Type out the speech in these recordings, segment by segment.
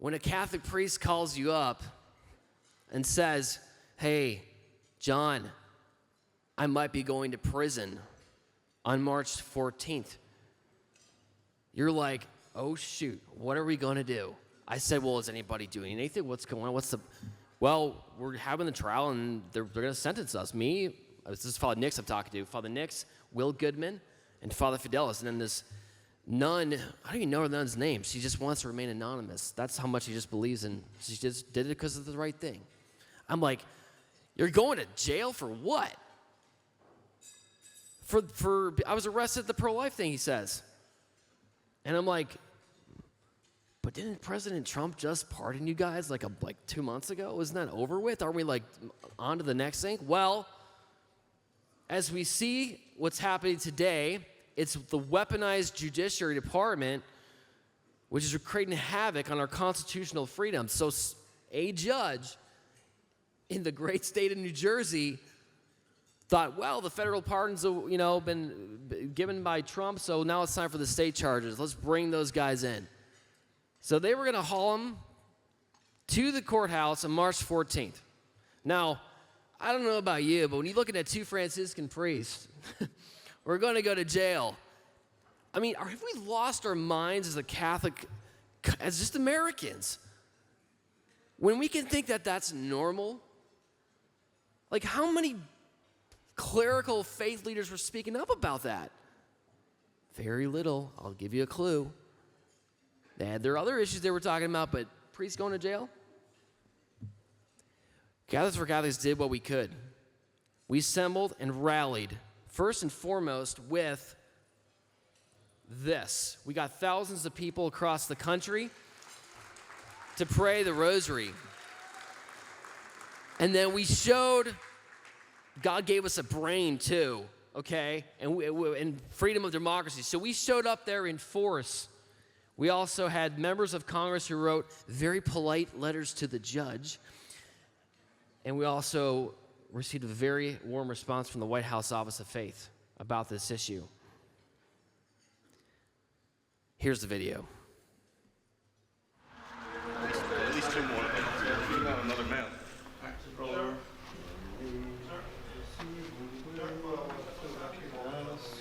when a Catholic priest calls you up and says, hey, John, I might be going to prison on March 14th, you're like, oh, shoot, what are we going to do? I said, well, is anybody doing anything? What's going on? Well, we're having the trial, and they're going to sentence us. This is Father Nix I'm talking to. Father Nix, Will Goodman, and Father Fidelis. And then this nun, I don't even know her nun's name. She just wants to remain anonymous. That's how much she just believes in. She just did it because of the right thing. I'm like, you're going to jail for what? I was arrested at the pro-life thing, he says. And I'm like, but didn't President Trump just pardon you guys like 2 months ago? Isn't that over with? Aren't we on to the next thing? Well, as we see what's happening today, it's the weaponized judiciary department, which is creating havoc on our constitutional freedom. So a judge in the great state of New Jersey thought, well, the federal pardons have been given by Trump, so now it's time for the state charges. Let's bring those guys in. So they were going to haul them to the courthouse on March 14th. Now, I don't know about you, but when you're looking at two Franciscan priests, we're going to go to jail. I mean, have we lost our minds as a Catholic, as just Americans? When we can think that that's normal? Like, how many clerical faith leaders were speaking up about that? Very little. I'll give you a clue. They had their other issues they were talking about, but priests going to jail? Catholics for Catholics did what we could. We assembled and rallied, first and foremost, with this. We got thousands of people across the country to pray the rosary. And then we showed God gave us a brain too, okay? And freedom of democracy. So we showed up there in force. We also had members of Congress who wrote very polite letters to the judge. And we also received a very warm response from the White House Office of Faith about this issue. Here's the video. At least two more. You got another man. Roll over.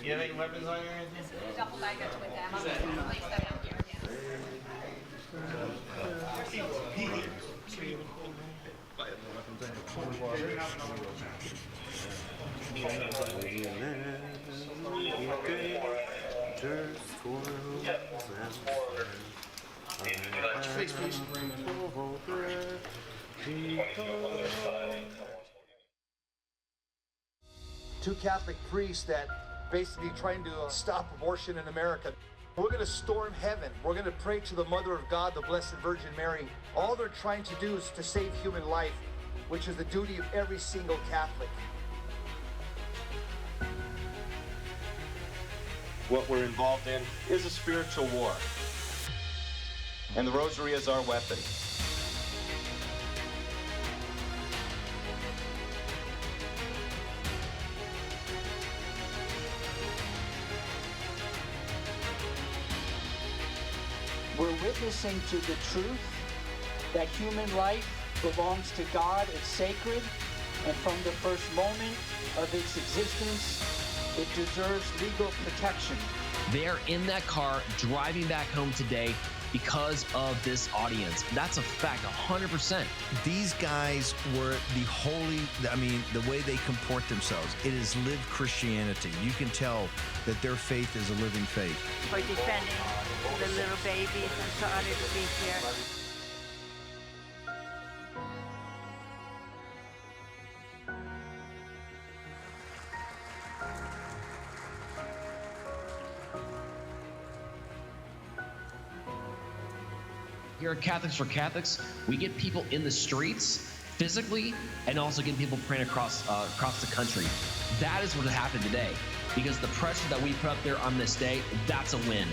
You have any weapons on you or anything? Duffel bag that's with them. I'm going to place that out here. Face, please. Two Catholic priests that basically trying to stop abortion in America. We're going to storm heaven. We're going to pray to the Mother of God, the Blessed Virgin Mary. All they're trying to do is to save human life, which is the duty of every single Catholic. What we're involved in is a spiritual war. And the rosary is our weapon. We're witnessing to the truth that human life belongs to God, it's sacred, and from the first moment of its existence, it deserves legal protection. They're in that car driving back home today because of this audience. That's a fact, 100%. These guys were the way they comport themselves. It is lived Christianity. You can tell that their faith is a living faith. For defending the little babies and so honored to be here. Here at Catholics for Catholics, we get people in the streets physically and also get people praying across the country. That is what happened today, because the pressure that we put up there on this day, that's a win.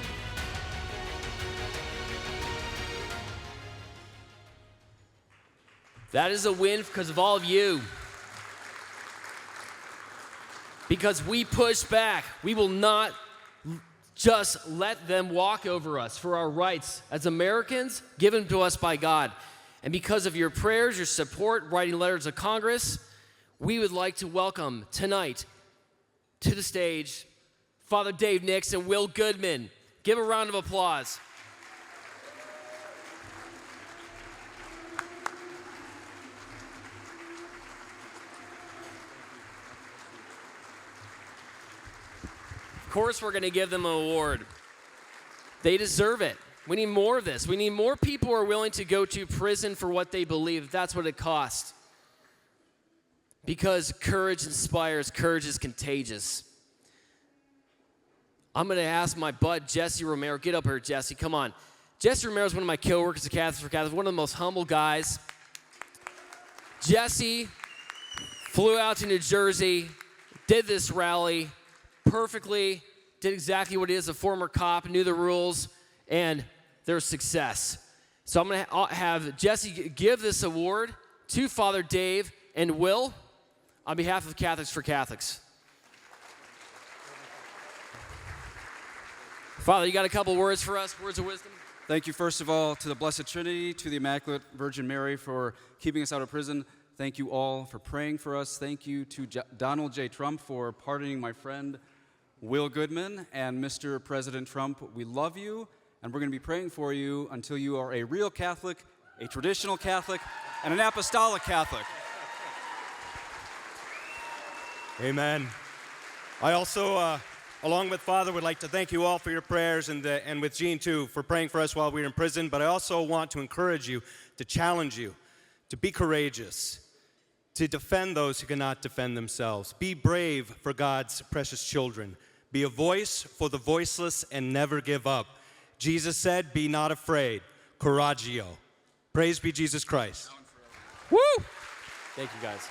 That is a win because of all of you. Because we push back. We will not just let them walk over us for our rights as Americans given to us by God. And because of your prayers, your support, writing letters to Congress, we would like to welcome tonight to the stage Father Dave Nix and Will Goodman. Give a round of applause. Of course, we're going to give them an award. They deserve it. We need more of this. We need more people who are willing to go to prison for what they believe. That's what it costs. Because courage inspires, courage is contagious. I'm going to ask my bud, Jesse Romero. Get up here, Jesse. Come on. Jesse Romero is one of my coworkers at Catholics for Catholics, one of the most humble guys. Jesse flew out to New Jersey, did this rally perfectly, did exactly what he is, a former cop, knew the rules, and there's success. So I'm going to have Jesse give this award to Father Dave and Will on behalf of Catholics for Catholics. Father, you got a couple words for us, words of wisdom? Thank you, first of all, to the Blessed Trinity, to the Immaculate Virgin Mary for keeping us out of prison. Thank you all for praying for us. Thank you to Donald J. Trump for pardoning my friend Will Goodman. And Mr. President Trump, we love you, and we're going to be praying for you until you are a real Catholic, a traditional Catholic, and an apostolic Catholic. Amen. I also, along with Father, would like to thank you all for your prayers, and with Jean, too, for praying for us while we were in prison. But I also want to encourage you, to challenge you, to be courageous, to defend those who cannot defend themselves. Be brave for God's precious children. Be a voice for the voiceless and never give up. Jesus said, be not afraid. Coraggio. Praise be Jesus Christ. Woo! Thank you, guys.